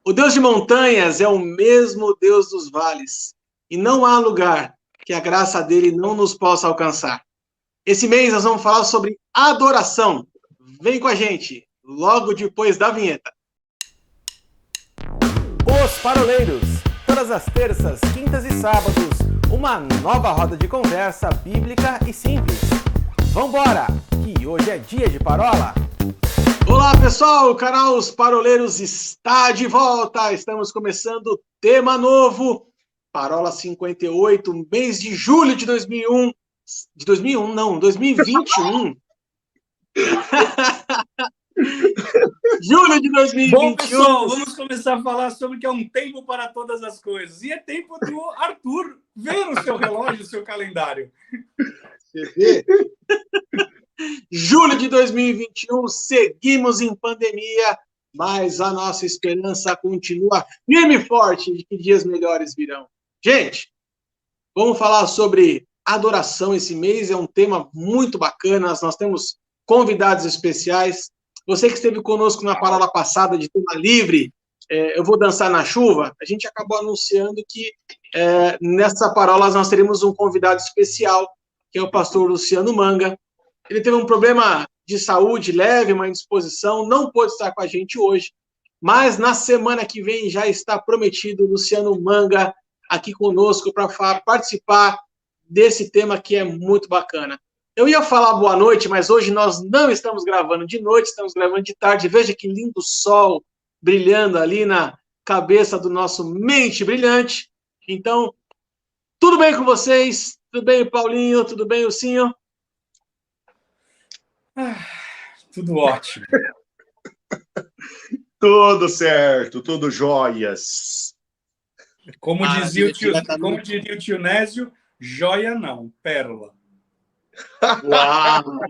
O Deus de montanhas é o mesmo Deus dos vales, e não há lugar que a graça dele não nos possa alcançar. Esse mês nós vamos falar sobre adoração. Vem com a gente, logo depois da vinheta. Os Paroleiros, todas as terças, quintas e sábados, uma nova roda de conversa bíblica e simples. Vambora, que hoje é dia de parola. Olá pessoal, o canal Os Paroleiros está de volta. Estamos começando tema novo, Parola 58, mês de julho de 2021. Julho de 2021. Bom, pessoal, vamos começar a falar sobre que é um tempo para todas as coisas. E é tempo do Arthur ver o seu relógio, o seu calendário. Você vê? Julho de 2021, seguimos em pandemia, mas a nossa esperança continua firme e forte de que dias melhores virão. Gente, vamos falar sobre adoração esse mês, é um tema muito bacana, nós temos convidados especiais. Você que esteve conosco na parola passada de tema livre, eu vou dançar na chuva, a gente acabou anunciando que nessa parola nós teremos um convidado especial, que é o pastor Luciano Manga. Ele teve um problema de saúde leve, uma indisposição, não pôde estar com a gente hoje, mas na semana que vem já está prometido o Luciano Manga aqui conosco para participar desse tema que é muito bacana. Eu ia falar boa noite, mas hoje nós não estamos gravando de noite, estamos gravando de tarde. Veja que lindo sol brilhando ali na cabeça do nosso mente brilhante. Então, tudo bem com vocês? Tudo bem, Paulinho? Tudo bem, Ursinho? Tudo ótimo. Tudo certo, tudo jóias. Como diria o tio Nésio, joia não, pérola. Uau!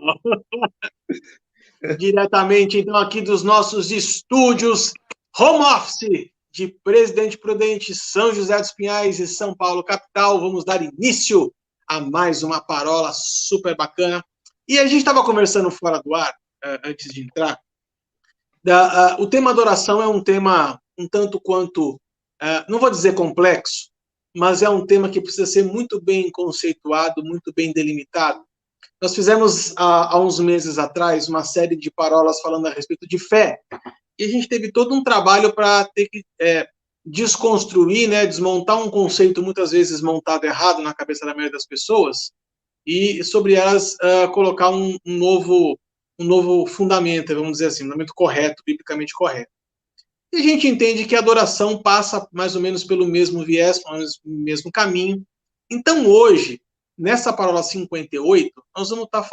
Diretamente, então, aqui dos nossos estúdios home office de Presidente Prudente, São José dos Pinhais e São Paulo, capital, vamos dar início a mais uma parola super bacana. E a gente estava conversando fora do ar, antes de entrar. O tema adoração é um tema um tanto quanto, não vou dizer complexo, mas é um tema que precisa ser muito bem conceituado, muito bem delimitado. Nós fizemos, há uns meses atrás, uma série de parolas falando a respeito de fé, e a gente teve todo um trabalho para ter que desconstruir, né, desmontar um conceito muitas vezes montado errado na cabeça da maioria das pessoas, e sobre elas colocar um novo fundamento, vamos dizer assim, um fundamento correto, biblicamente correto. E a gente entende que a adoração passa mais ou menos pelo mesmo viés, pelo mesmo caminho. Então, hoje, nessa parola 58, nós vamos estar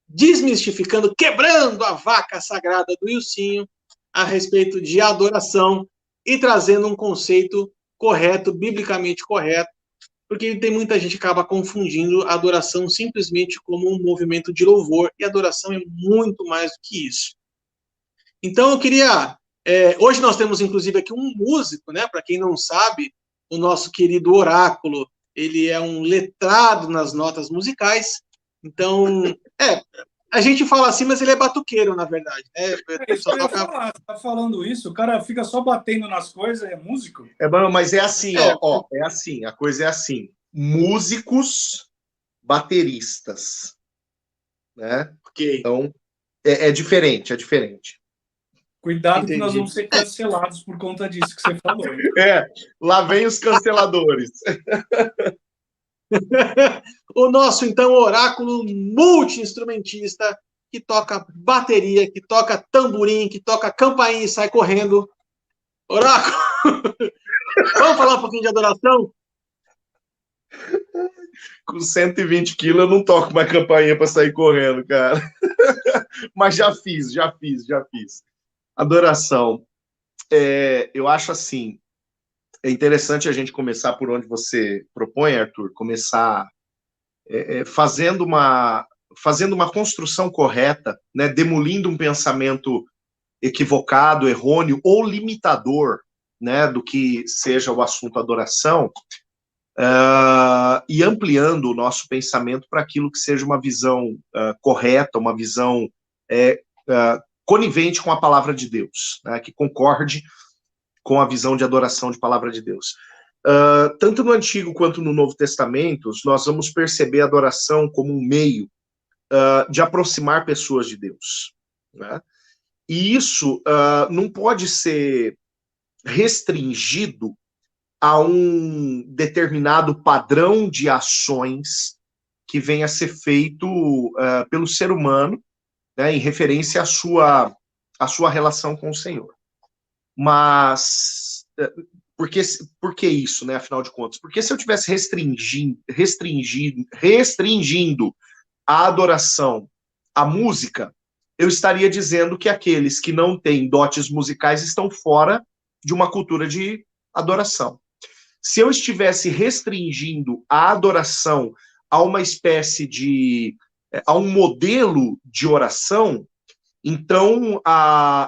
desmistificando, quebrando a vaca sagrada do Ilcinho a respeito de adoração e trazendo um conceito correto, biblicamente correto, porque tem muita gente que acaba confundindo a adoração simplesmente como um movimento de louvor, e a adoração é muito mais do que isso. Então, eu queria... hoje nós temos, inclusive, aqui um músico, né? Para quem não sabe, o nosso querido Oráculo, ele é um letrado nas notas musicais. Então, a gente fala assim, mas ele é batuqueiro, na verdade. Isso que eu ia falar, você tá falando isso, o cara fica só batendo nas coisas, é músico? Mas é assim, é assim, a coisa é assim. Músicos, bateristas, né? Okay. Então, é diferente, é diferente. Cuidado. Entendi. Que nós vamos ser cancelados por conta disso que você falou. Lá vem os canceladores. O nosso, então, Oráculo multi-instrumentista, que toca bateria, que toca tamborim, que toca campainha e sai correndo. Oráculo! Vamos falar um pouquinho de adoração? Com 120 quilos eu não toco mais campainha para sair correndo, cara. Mas já fiz. Adoração. Eu acho assim, é interessante a gente começar por onde você propõe, Arthur, começar fazendo uma construção correta, né, demolindo um pensamento equivocado, errôneo ou limitador, né, do que seja o assunto adoração, e ampliando o nosso pensamento para aquilo que seja uma visão correta, uma visão conivente com a palavra de Deus, né, que concorde com a visão de adoração de palavra de Deus. Tanto no Antigo quanto no Novo Testamento, nós vamos perceber a adoração como um meio de aproximar pessoas de Deus, né? E isso não pode ser restringido a um determinado padrão de ações que venha a ser feito pelo ser humano, né, em referência à sua relação com o Senhor. Mas, por que isso, né, afinal de contas? Porque se eu estivesse restringindo a adoração à música, eu estaria dizendo que aqueles que não têm dotes musicais estão fora de uma cultura de adoração. Se eu estivesse restringindo a adoração a uma espécie a um modelo de oração, então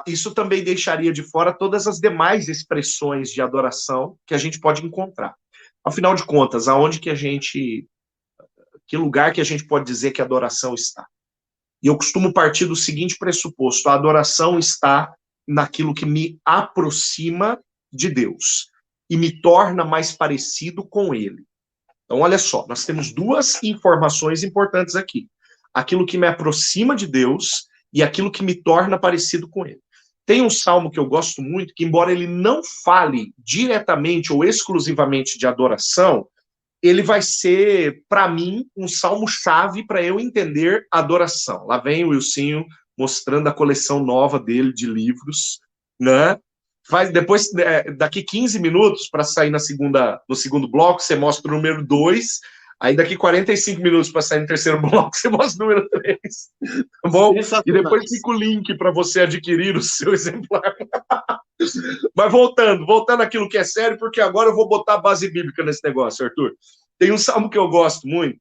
isso também deixaria de fora todas as demais expressões de adoração que a gente pode encontrar. Afinal de contas, que lugar que a gente pode dizer que a adoração está? E eu costumo partir do seguinte pressuposto: a adoração está naquilo que me aproxima de Deus e me torna mais parecido com Ele. Então, olha só, nós temos duas informações importantes aqui: aquilo que me aproxima de Deus e aquilo que me torna parecido com Ele. Tem um salmo que eu gosto muito, que embora ele não fale diretamente ou exclusivamente de adoração, ele vai ser, para mim, um salmo-chave para eu entender adoração. Lá vem o Wilsinho mostrando a coleção nova dele de livros, né? Depois, daqui 15 minutos, para sair no segundo bloco, você mostra o número 2, aí daqui 45 minutos para sair no terceiro bloco, você mostra o número 3, tá bom? E depois fica o link para você adquirir o seu exemplar. Mas voltando àquilo que é sério, porque agora eu vou botar a base bíblica nesse negócio, Arthur. Tem um salmo que eu gosto muito,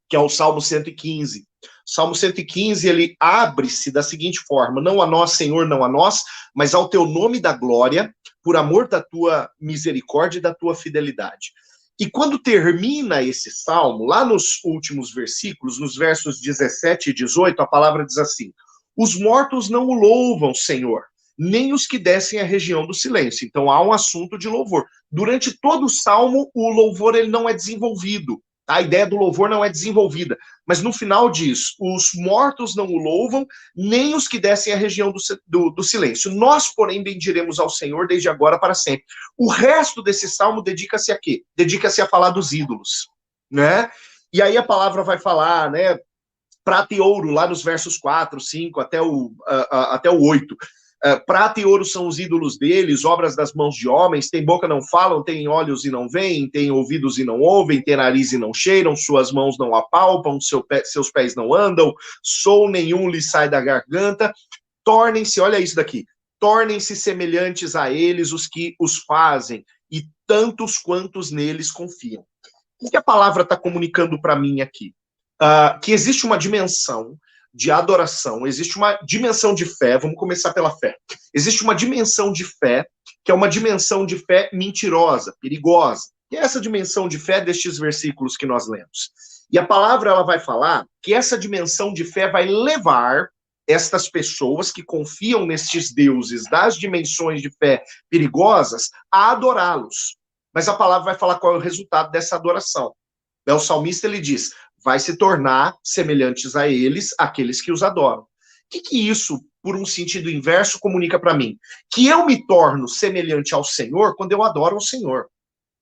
que é o Salmo 115. O Salmo 115, ele abre-se da seguinte forma: não a nós, Senhor, não a nós, mas ao teu nome da glória, por amor da tua misericórdia e da tua fidelidade. E quando termina esse salmo, lá nos últimos versículos, nos versos 17 e 18, a palavra diz assim: os mortos não o louvam, Senhor, nem os que descem à região do silêncio. Então há um assunto de louvor. Durante todo o salmo, o louvor ele não é desenvolvido. A ideia do louvor não é desenvolvida. Mas no final diz: os mortos não o louvam, nem os que descem à região do silêncio. Nós, porém, bendiremos ao Senhor desde agora para sempre. O resto desse salmo dedica-se a quê? Dedica-se a falar dos ídolos, né? E aí a palavra vai falar, né? Prata e ouro, lá nos versos 4, 5, até o 8. Prata e ouro são os ídolos deles, obras das mãos de homens, tem boca não falam, tem olhos e não veem, tem ouvidos e não ouvem, tem nariz e não cheiram, suas mãos não apalpam, seus pés não andam, som nenhum lhes sai da garganta. Tornem-se, olha isso daqui, tornem-se semelhantes a eles os que os fazem, e tantos quantos neles confiam. O que a palavra está comunicando para mim aqui? Que existe uma dimensão de adoração, existe uma dimensão de fé, vamos começar pela fé. Existe uma dimensão de fé, que é uma dimensão de fé mentirosa, perigosa. E é essa dimensão de fé destes versículos que nós lemos. E a palavra ela vai falar que essa dimensão de fé vai levar estas pessoas que confiam nestes deuses das dimensões de fé perigosas a adorá-los. Mas a palavra vai falar qual é o resultado dessa adoração. O salmista ele diz: vai se tornar semelhantes a eles, aqueles que os adoram. O que isso, por um sentido inverso, comunica para mim? Que eu me torno semelhante ao Senhor quando eu adoro ao Senhor,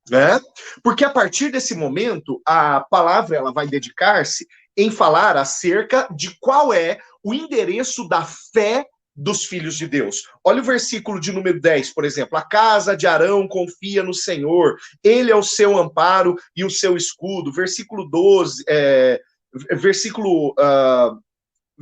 né? Porque a partir desse momento, a palavra ela vai dedicar-se em falar acerca de qual é o endereço da fé dos filhos de Deus. Olha o versículo de número 10, por exemplo. A casa de Arão confia no Senhor, ele é o seu amparo e o seu escudo. Versículo 12,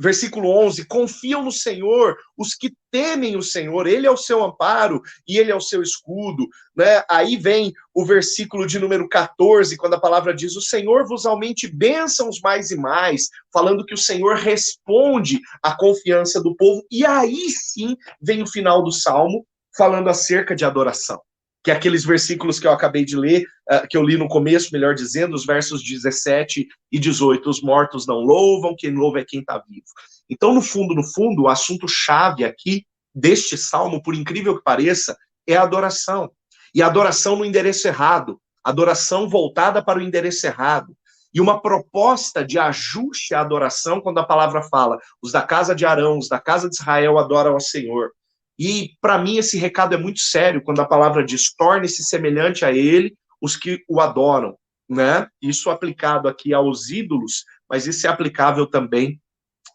versículo 11, confiam no Senhor os que temem o Senhor, ele é o seu amparo e ele é o seu escudo, né? Aí vem o versículo de número 14, quando a palavra diz: o Senhor vos aumente bênçãos mais e mais, falando que o Senhor responde à confiança do povo. E aí sim vem o final do Salmo, falando acerca de adoração, que é aqueles versículos que eu acabei de ler, que eu li no começo, melhor dizendo, os versos 17 e 18, os mortos não louvam, quem louva é quem está vivo. Então, no fundo, o assunto-chave aqui deste salmo, por incrível que pareça, é a adoração. E a adoração no endereço errado, adoração voltada para o endereço errado. E uma proposta de ajuste à adoração, quando a palavra fala, os da casa de Arão, os da casa de Israel adoram ao Senhor. E, para mim, esse recado é muito sério, quando a palavra diz, torne-se semelhante a ele os que o adoram, né? Isso aplicado aqui aos ídolos, mas isso é aplicável também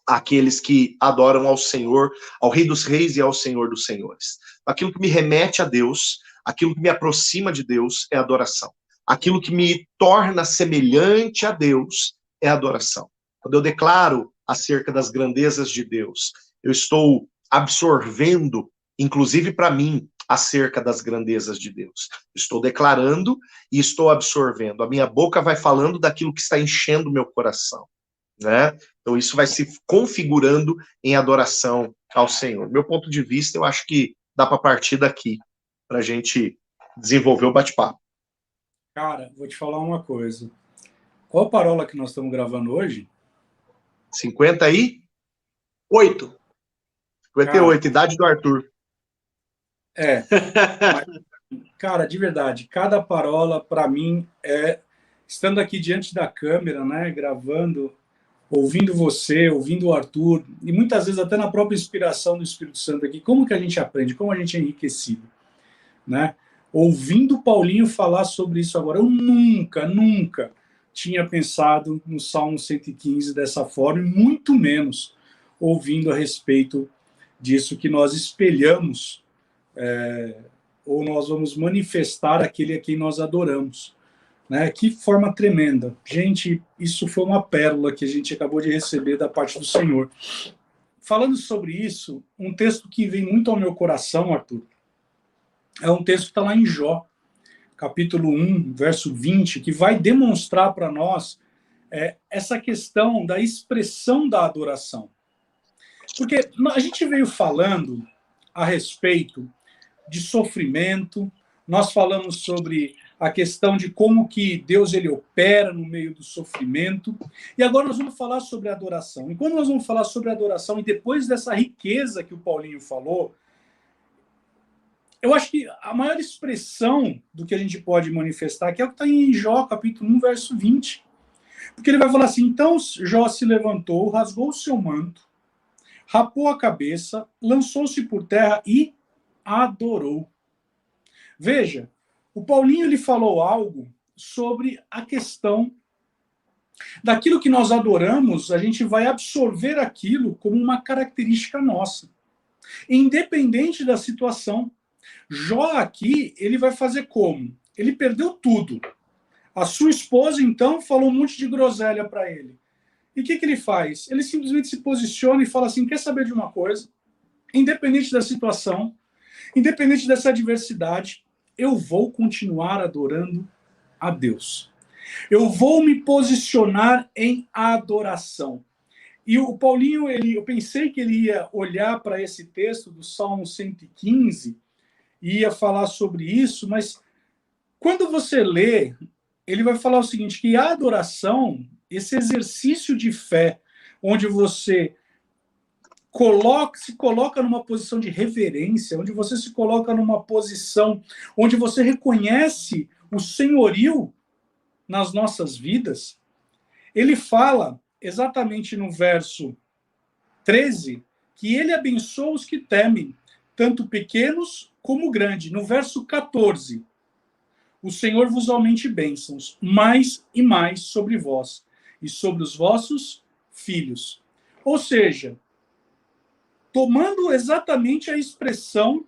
àqueles que adoram ao Senhor, ao Rei dos Reis e ao Senhor dos Senhores. Aquilo que me remete a Deus, aquilo que me aproxima de Deus é adoração. Aquilo que me torna semelhante a Deus é adoração. Quando eu declaro acerca das grandezas de Deus, eu estou absorvendo, inclusive para mim, acerca das grandezas de Deus. Estou declarando e estou absorvendo. A minha boca vai falando daquilo que está enchendo o meu coração, né? Então isso vai se configurando em adoração ao Senhor. Meu ponto de vista, eu acho que dá para partir daqui, para a gente desenvolver o bate-papo. Cara, vou te falar uma coisa. Qual a parola que nós estamos gravando hoje? 58? 58, idade do Arthur. Mas, cara, de verdade, cada parola, para mim, estando aqui diante da câmera, né, gravando, ouvindo você, ouvindo o Arthur, e muitas vezes até na própria inspiração do Espírito Santo aqui, como que a gente aprende, como a gente é enriquecido, né? Ouvindo o Paulinho falar sobre isso agora, eu nunca tinha pensado no Salmo 115 dessa forma, e muito menos ouvindo a respeito disso que nós espelhamos, ou nós vamos manifestar aquele a quem nós adoramos, né? Que forma tremenda. Gente, isso foi uma pérola que a gente acabou de receber da parte do Senhor. Falando sobre isso, um texto que vem muito ao meu coração, Arthur, é um texto que está lá em Jó, capítulo 1, verso 20, que vai demonstrar para nós essa questão da expressão da adoração. Porque a gente veio falando a respeito de sofrimento, nós falamos sobre a questão de como que Deus ele opera no meio do sofrimento, e agora nós vamos falar sobre a adoração. E quando nós vamos falar sobre a adoração, e depois dessa riqueza que o Paulinho falou, eu acho que a maior expressão do que a gente pode manifestar aqui é o que está em Jó, capítulo 1, verso 20. Porque ele vai falar assim, então Jó se levantou, rasgou o seu manto, rapou a cabeça, lançou-se por terra e adorou. Veja, o Paulinho ele falou algo sobre a questão daquilo que nós adoramos, a gente vai absorver aquilo como uma característica nossa, independente da situação. Jó aqui, ele vai fazer como? Ele perdeu tudo. A sua esposa, então, falou um monte de groselha para ele. E o que ele faz? Ele simplesmente se posiciona e fala assim, quer saber de uma coisa? Independente da situação, independente dessa adversidade, eu vou continuar adorando a Deus. Eu vou me posicionar em adoração. E o Paulinho, eu pensei que ele ia olhar para esse texto do Salmo 115 e ia falar sobre isso, mas quando você lê, ele vai falar o seguinte, que a adoração, esse exercício de fé, onde você se coloca numa posição de reverência, onde você se coloca numa posição onde você reconhece o senhorio nas nossas vidas, ele fala exatamente no verso 13 que ele abençoa os que temem, tanto pequenos como grandes. No verso 14, o Senhor vos aumente bênçãos, mais e mais sobre vós, e sobre os vossos filhos. Ou seja, tomando exatamente a expressão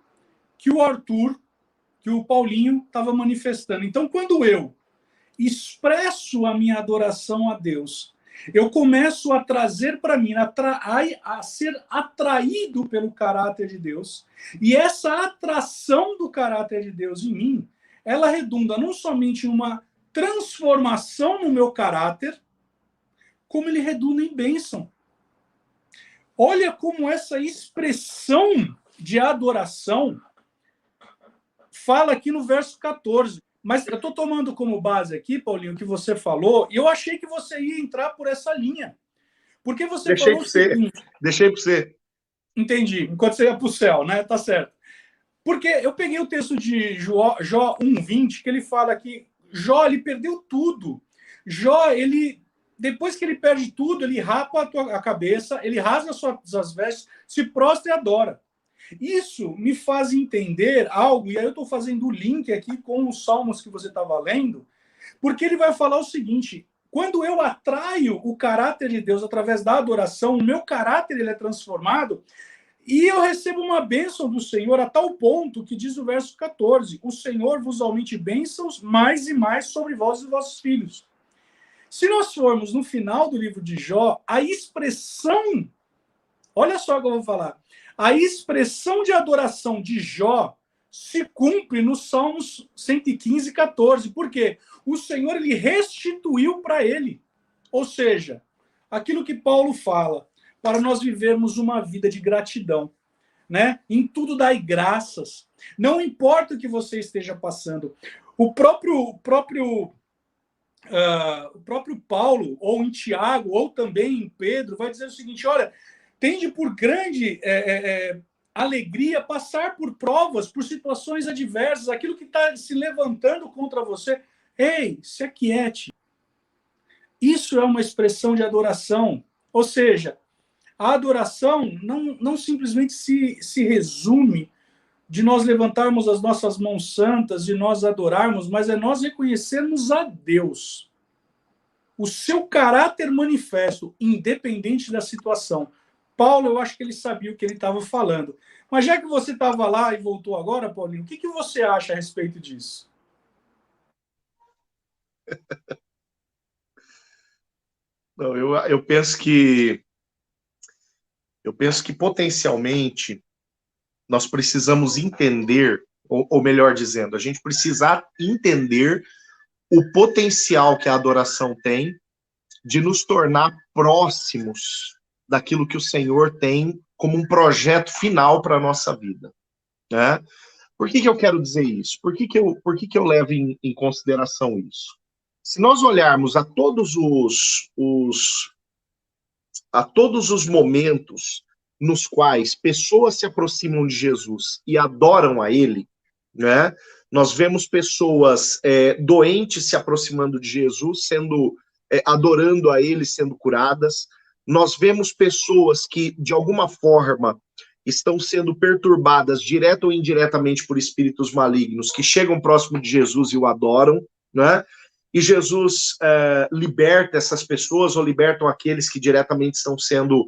que o Arthur, que o Paulinho estava manifestando. Então, quando eu expresso a minha adoração a Deus, eu começo a trazer para mim, a ser atraído pelo caráter de Deus, e essa atração do caráter de Deus em mim, ela redunda não somente em uma transformação no meu caráter, como ele redunda em bênção. Olha como essa expressão de adoração fala aqui no verso 14. Mas eu estou tomando como base aqui, Paulinho, o que você falou, e eu achei que você ia entrar por essa linha. Porque você falou o seguinte... Deixei para você. Entendi. Enquanto você ia para o céu, né? Tá certo. Porque eu peguei o texto de Jó 1:20, que ele fala que Jó, ele perdeu tudo. Jó, ele, depois que ele perde tudo, ele rapa a cabeça, ele rasga suas vestes, se prostra e adora. Isso me faz entender algo, e aí eu estou fazendo o link aqui com os salmos que você estava lendo, porque ele vai falar o seguinte: quando eu atraio o caráter de Deus através da adoração, o meu caráter ele é transformado, e eu recebo uma bênção do Senhor a tal ponto que diz o verso 14: o Senhor vos aumente bênçãos mais e mais sobre vós e vossos filhos. Se nós formos no final do livro de Jó, a expressão, olha só o que eu vou falar, a expressão de adoração de Jó se cumpre no Salmos 115:14. Por quê? O Senhor ele restituiu para ele. Ou seja, aquilo que Paulo fala, para nós vivermos uma vida de gratidão, né? Em tudo dai graças. Não importa o que você esteja passando. O próprio Paulo, ou em Tiago, ou também em Pedro, vai dizer o seguinte: olha, tende por grande alegria passar por provas, por situações adversas, aquilo que está se levantando contra você. Ei, se aquiete. Isso é uma expressão de adoração. Ou seja, a adoração não simplesmente se resume de nós levantarmos as nossas mãos santas, de nós adorarmos, mas é nós reconhecermos a Deus, o seu caráter manifesto, independente da situação. Paulo, eu acho que ele sabia o que ele estava falando. Mas já que você estava lá e voltou agora, Paulinho, o que você acha a respeito disso? Não, eu penso que potencialmente nós precisamos entender, ou melhor dizendo, a gente precisa entender o potencial que a adoração tem de nos tornar próximos daquilo que o Senhor tem como um projeto final para a nossa vida, né? Por que eu quero dizer isso? Por que eu levo em consideração isso? Se nós olharmos a todos os momentos nos quais pessoas se aproximam de Jesus e adoram a Ele, né? Nós vemos pessoas doentes se aproximando de Jesus, adorando a Ele, sendo curadas. Nós vemos pessoas que, de alguma forma, estão sendo perturbadas, direta ou indiretamente, por espíritos malignos, que chegam próximo de Jesus e o adoram, né? E Jesus liberta essas pessoas, ou libertam aqueles que diretamente estão sendo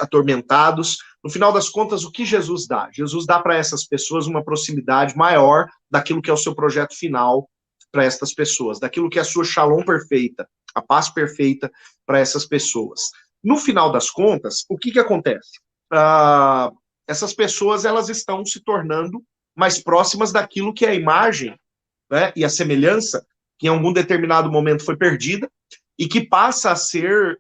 atormentados. No final das contas, o que Jesus dá? Jesus dá para essas pessoas uma proximidade maior daquilo que é o seu projeto final para essas pessoas, daquilo que é a sua shalom perfeita, a paz perfeita para essas pessoas. No final das contas, o que acontece? Essas pessoas elas estão se tornando mais próximas daquilo que é a imagem, né, e a semelhança que em algum determinado momento foi perdida e que passa a ser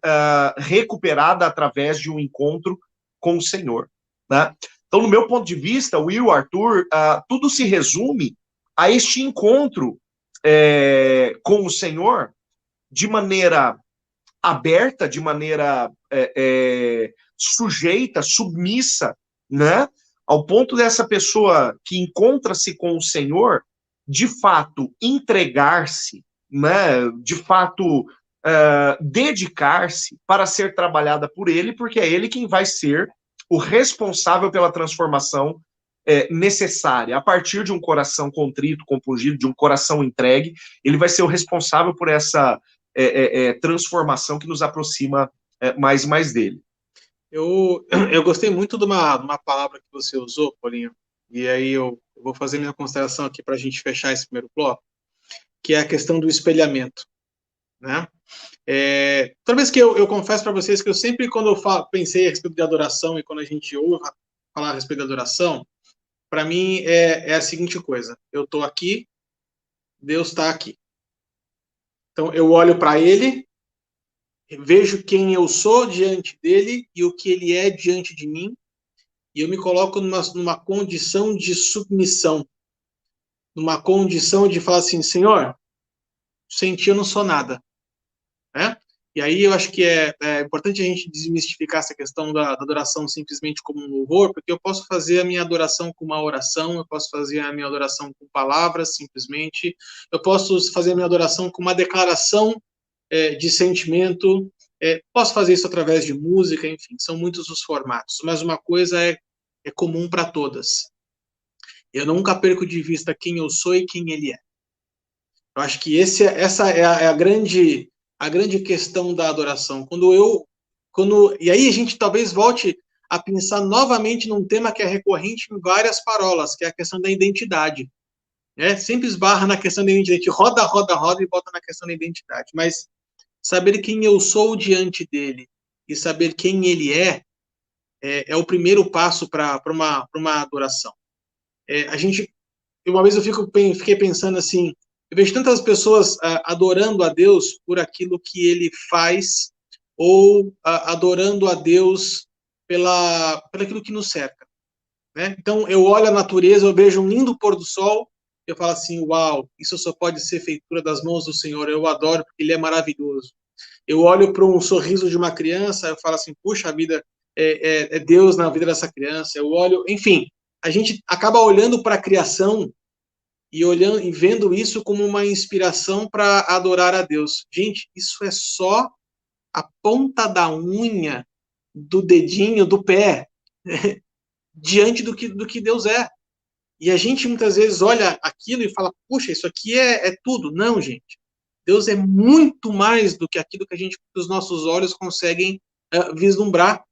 recuperada através de um encontro com o Senhor, né? Então, no meu ponto de vista, Will, Arthur, tudo se resume a este encontro com o Senhor de maneira aberta, de maneira sujeita, submissa, né? Ao ponto dessa pessoa que encontra-se com o Senhor, de fato, entregar-se, né? De fato, dedicar-se para ser trabalhada por Ele, porque é Ele quem vai ser o responsável pela transformação necessária. A partir de um coração contrito, compungido, de um coração entregue, Ele vai ser o responsável por essa transformação que nos aproxima mais e mais dele. Eu gostei muito de uma palavra que você usou, Paulinho, e aí eu vou fazer minha consideração aqui para a gente fechar esse primeiro bloco, que é a questão do espelhamento, né? Toda vez que eu confesso para vocês que eu sempre, quando eu pensei a respeito de adoração e quando a gente ouve falar a respeito de adoração, para mim é a seguinte coisa: eu estou aqui, Deus está aqui. Então eu olho para Ele, vejo quem eu sou diante dele e o que ele é diante de mim, e eu me coloco numa condição de submissão, numa condição de falar assim: Senhor, sem ti eu não sou nada, né? E aí eu acho que é importante a gente desmistificar essa questão da adoração simplesmente como um louvor, porque eu posso fazer a minha adoração com uma oração, eu posso fazer a minha adoração com palavras, simplesmente, eu posso fazer a minha adoração com uma declaração de sentimento, posso fazer isso através de música, enfim, são muitos os formatos, mas uma coisa é comum para todas. Eu nunca perco de vista quem eu sou e quem ele é. Eu acho que essa é a grande questão da adoração. E aí a gente talvez volte a pensar novamente num tema que é recorrente em várias parolas, que é a questão da identidade. Sempre esbarra na questão da identidade, roda e volta na questão da identidade. Mas saber quem eu sou diante dele e saber quem ele é o primeiro passo para uma adoração. Uma vez eu fiquei pensando assim, eu vejo tantas pessoas adorando a Deus por aquilo que ele faz, ou adorando a Deus pelo aquilo que nos cerca. Né? Então, eu olho a natureza, eu vejo um lindo pôr do sol, eu falo assim, uau, isso só pode ser feitura das mãos do Senhor, eu adoro porque ele é maravilhoso. Eu olho para um sorriso de uma criança, eu falo assim, puxa, a vida é Deus na vida dessa criança. Eu olho, enfim, a gente acaba olhando para a criação e vendo isso como uma inspiração para adorar a Deus. Gente, isso é só a ponta da unha do dedinho do pé diante do que Deus é. E a gente muitas vezes olha aquilo e fala, puxa, isso aqui é tudo. Não, gente. Deus é muito mais do que aquilo que os nossos olhos conseguem vislumbrar,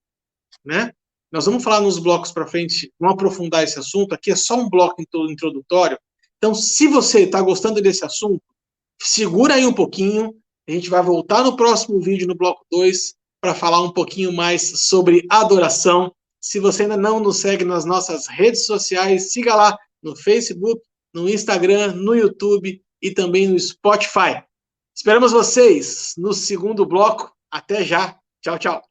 né? Nós vamos falar nos blocos para frente, vamos aprofundar esse assunto. Aqui é só um bloco introdutório. Então, se você está gostando desse assunto, segura aí um pouquinho. A gente vai voltar no próximo vídeo, no bloco 2, para falar um pouquinho mais sobre adoração. Se você ainda não nos segue nas nossas redes sociais, siga lá no Facebook, no Instagram, no YouTube e também no Spotify. Esperamos vocês no segundo bloco. Até já. Tchau, tchau.